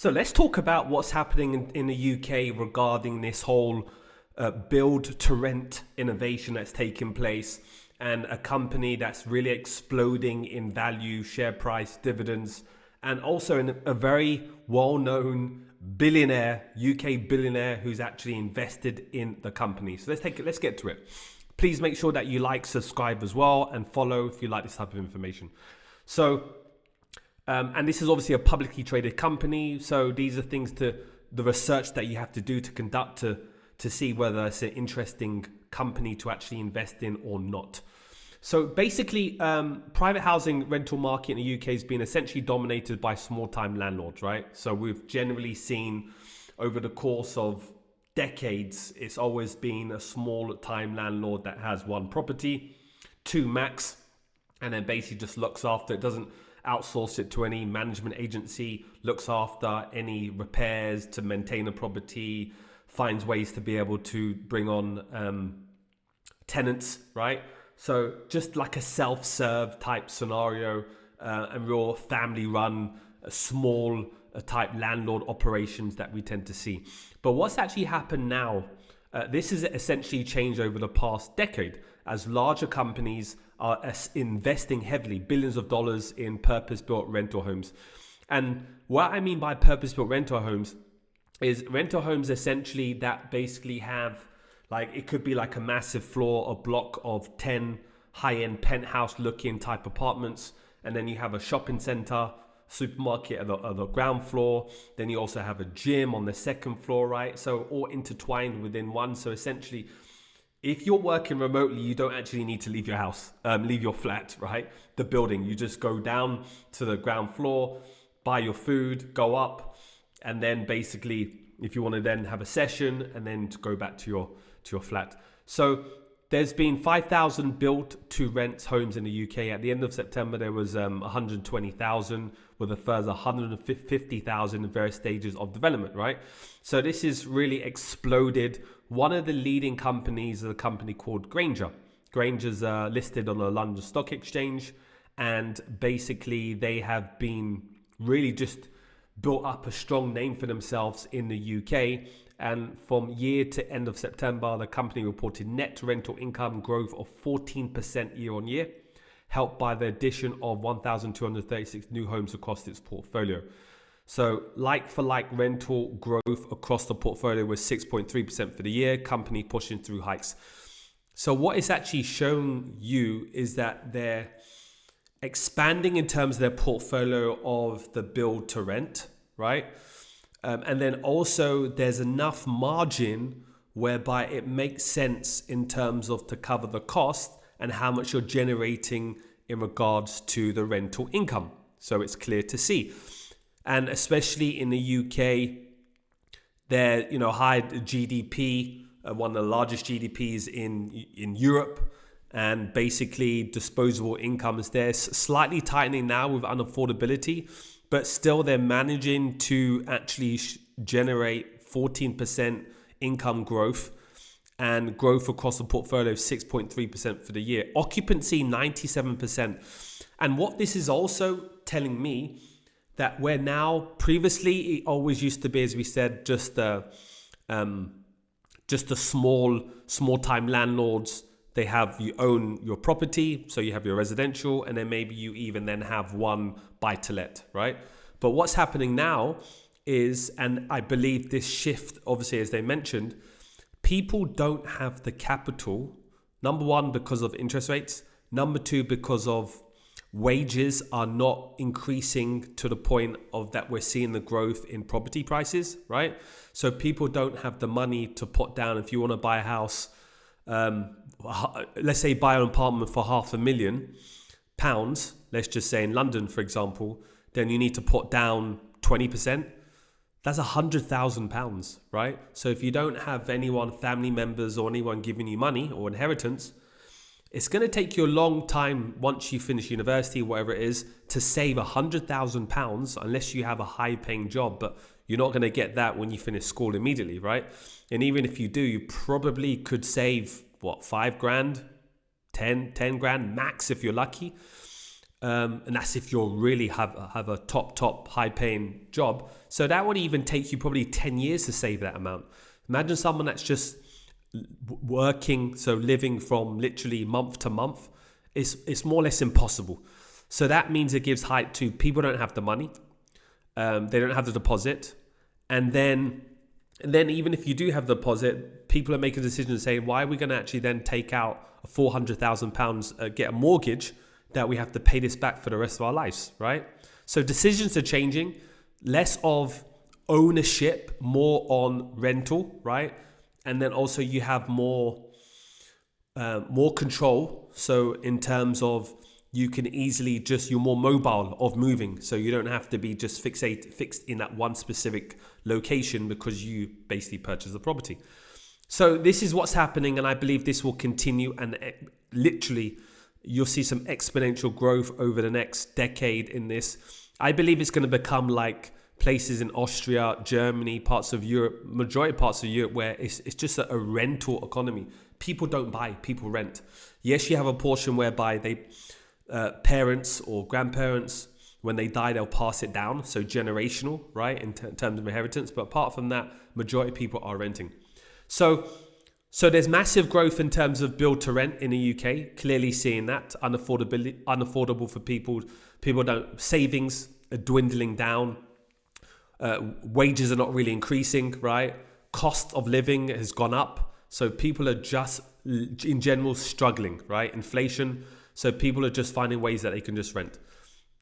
So let's talk about what's happening in the UK regarding this whole build to rent innovation that's taking place, and a company that's really exploding in value, share price, dividends, and also in a very well-known billionaire, UK billionaire, who's actually invested in the company. So let's get to it. Please make sure that you like, subscribe as well, and follow if you like this type of information. So and this is obviously a publicly traded company, so these are things the research that you have to do to conduct to see whether it's an interesting company to actually invest in or not. So basically, private housing rental market in the UK has been essentially dominated by small-time landlords, right? So we've generally seen over the course of decades, it's always been a small-time landlord that has one property, two max, and then basically just looks after it, doesn't outsource it to any management agency, looks after any repairs to maintain a property, finds ways to be able to bring on tenants, right? So just like a self-serve type scenario, and real family run, small type landlord operations that we tend to see. But what's actually happened now, this has essentially changed over the past decade as larger companies are investing heavily, billions of dollars in purpose-built rental homes. And what I mean by purpose-built rental homes is rental homes essentially that basically have, like, it could be like a massive floor, a block of 10 high-end penthouse looking type apartments. And then you have a shopping center, supermarket at the ground floor. Then you also have a gym on the second floor, right? So all intertwined within one. So essentially, if you're working remotely, you don't actually need to leave your house, leave your flat, right? The building, you just go down to the ground floor, buy your food, go up, and then basically, if you want to then have a session and then to go back to your flat. So there's been 5,000 built to rent homes in the UK. At the end of September, there was 120,000 with a further 150,000 in various stages of development, right? So this is really exploded. One of the leading companies is a company called Grainger. Grainger's listed on the London Stock Exchange, and basically they have been really just built up a strong name for themselves in the UK. And from year to end of September, the company reported net rental income growth of 14% year on year, helped by the addition of 1,236 new homes across its portfolio. So like-for-like rental growth across the portfolio was 6.3% for the year, company pushing through hikes. So what it's actually showing you is that they're expanding in terms of their portfolio of the build to rent, right? And then also there's enough margin whereby it makes sense in terms of to cover the cost and how much you're generating in regards to the rental income. So it's clear to see. And especially in the UK, they're, high GDP, one of the largest GDPs in Europe, and basically disposable income is there, slightly tightening now with unaffordability, but still they're managing to actually generate 14% income growth and growth across the portfolio of 6.3% for the year. Occupancy 97%. And what this is also telling me that where now, previously it always used to be, as we said, just a small time landlords. You own your property, so you have your residential, and then maybe you even then have one buy to let, right? But what's happening now is, and I believe this shift, obviously, as they mentioned, people don't have the capital, number one, because of interest rates, number two, because of wages are not increasing to the point of that we're seeing the growth in property prices, right? So people don't have the money to put down. If you want to buy a house, let's say buy an apartment for £500,000, let's just say in London, for example, then you need to put down 20%. That's £100,000, right? So if you don't have anyone, family members or anyone giving you money or inheritance, it's going to take you a long time once you finish university, whatever it is, to save £100,000 unless you have a high paying job. But you're not going to get that when you finish school immediately, right? And even if you do, you probably could save, $5 grand, 10 grand max if you're lucky. And that's if you really have a top high paying job. So that would even take you probably 10 years to save that amount. Imagine someone that's just working, so living from literally month to month. It's more or less impossible. So that means it gives height to people don't have the money, they don't have the deposit, and then even if you do have the deposit, people are making a decision to say, why are we going to actually then take out £400,000, get a mortgage that we have to pay this back for the rest of our lives, right? So decisions are changing, less of ownership, more on rental, right? And then also you have more control. So in terms of you can easily you're more mobile of moving. So you don't have to be just fixed in that one specific location because you basically purchased the property. So this is what's happening, and I believe this will continue, and literally you'll see some exponential growth over the next decade in this. I believe it's going to become like places in Austria, Germany, parts of Europe, majority parts of Europe, where it's just a rental economy. People don't buy, people rent. Yes, you have a portion whereby parents or grandparents, when they die, they'll pass it down. So generational, right, in terms of inheritance. But apart from that, majority of people are renting. So there's massive growth in terms of build to rent in the UK. Clearly seeing that unaffordable for people. Savings are dwindling down. Wages are not really increasing, right? Cost of living has gone up. So people are just in general struggling, right? Inflation. So people are just finding ways that they can just rent.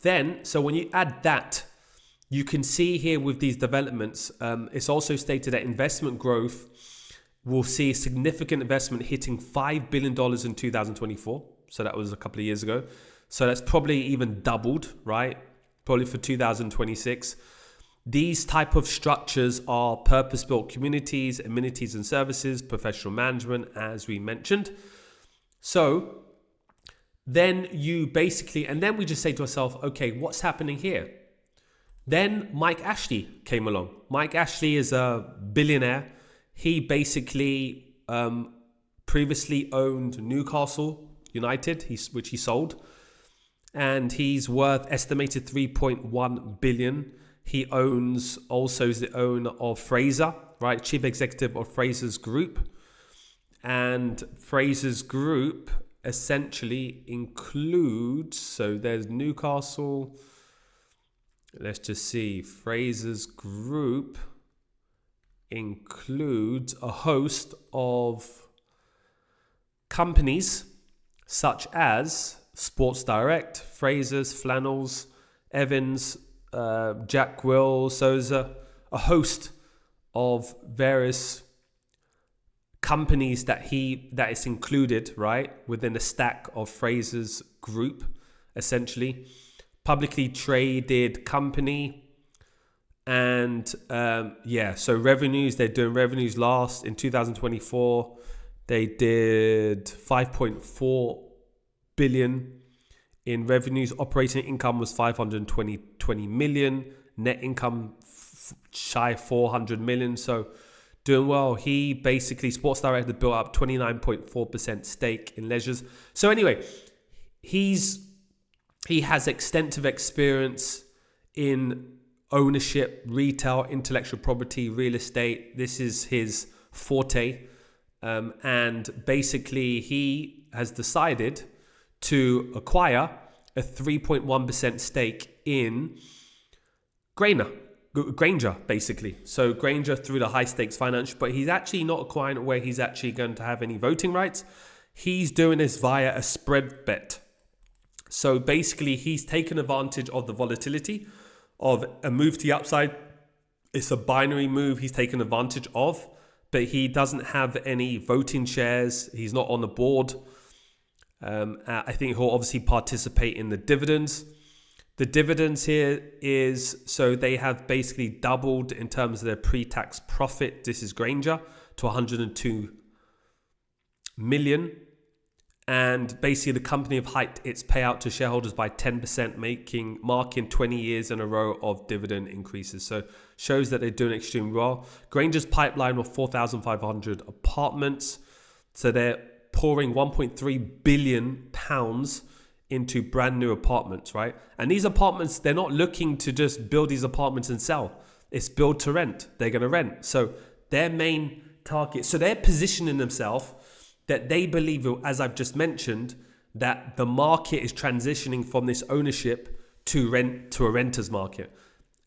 Then, so when you add that, you can see here with these developments, it's also stated that investment growth will see significant investment hitting $5 billion in 2024. So that was a couple of years ago. So that's probably even doubled, right? Probably for 2026. These type of structures are purpose-built communities, amenities and services, professional management, as we mentioned. So then you basically, and then we just say to ourselves, okay, what's happening here? Then Mike Ashley came along. Mike Ashley is a billionaire. He basically previously owned Newcastle United, which he sold. And he's worth estimated 3.1 billion. He also is the owner of Fraser, right? Chief executive of Fraser's Group. And Fraser's Group essentially includes, so there's Newcastle. Let's just see. Fraser's Group includes a host of companies such as Sports Direct, Fraser's, Flannels, Evans, Jack Will. So there's a host of various companies that is included, right, within the stack of Fraser's Group, essentially. Publicly traded company. And so revenues, they're doing revenues last in 2024. They did 5.4 billion in revenues. Operating income was 520 million. Net income shy 400 million. So doing well. He basically, Sports Direct had built up 29.4% stake in Leisures. So anyway, he has extensive experience in ownership, retail, intellectual property, real estate. This is his forte. And basically he has decided to acquire a 3.1% stake in Grainger, basically. So Grainger through the high stakes financial, but he's actually not acquiring it where he's actually going to have any voting rights. He's doing this via a spread bet. So basically he's taken advantage of the volatility of a move to the upside. It's a binary move he's taken advantage of, but he doesn't have any voting shares. He's not on the board. I think he'll obviously participate in the dividends. The dividends here is, so they have basically doubled in terms of their pre-tax profit. This is Grainger to 102 million. And basically the company have hiked its payout to shareholders by 10%, marking 20 years in a row of dividend increases. So shows that they're doing extremely well. Grainger's pipeline of 4,500 apartments. So they're pouring 1.3 billion pounds into brand new apartments, right? And these apartments, they're not looking to just build these apartments and sell. It's build to rent. They're going to rent. So their main target, so they're positioning themselves that they believe, as I've just mentioned, that the market is transitioning from this ownership to rent, to a renter's market.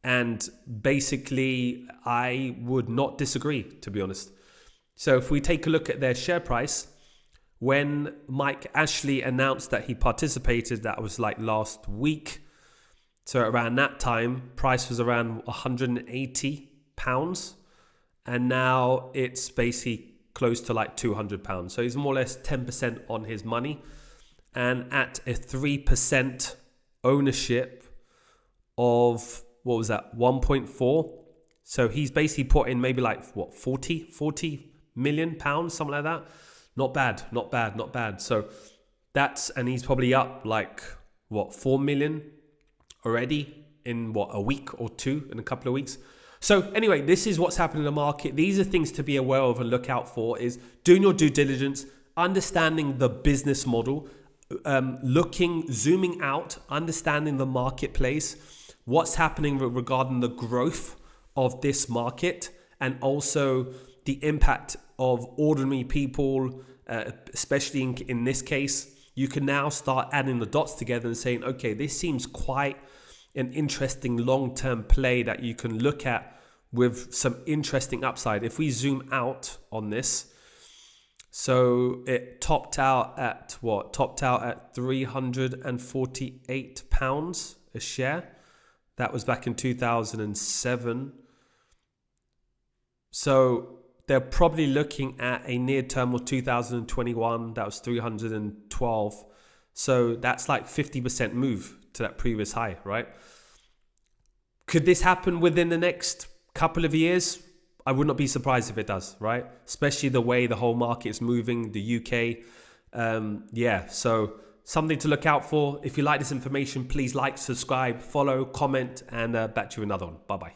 And basically, I would not disagree, to be honest. So if we take a look at their share price, when Mike Ashley announced that he participated, that was like last week. So around that time, price was around £180. And now it's basically close to like £200. So he's more or less 10% on his money. And at a 3% ownership of, what was that, 1.4. So he's basically put in maybe like, what, 40 million pounds, something like that. Not bad. So that's, and he's probably up like, what, 4 million already in what, a week or two, in a couple of weeks. So anyway, this is what's happening in the market. These are things to be aware of and look out for, is doing your due diligence, understanding the business model, zooming out, understanding the marketplace, what's happening regarding the growth of this market, and also the impact of ordinary people, especially in this case. You can now start adding the dots together and saying, okay, this seems quite an interesting long-term play that you can look at with some interesting upside. If we zoom out on this, so it topped out at what? Topped out at £348 a share. That was back in 2007. So they're probably looking at a near term of 2021. That was 312. So that's like 50% move to that previous high, right? Could this happen within the next couple of years? I would not be surprised if it does, right? Especially the way the whole market is moving, the UK. So something to look out for. If you like this information, please like, subscribe, follow, comment, and back to you another one. Bye-bye.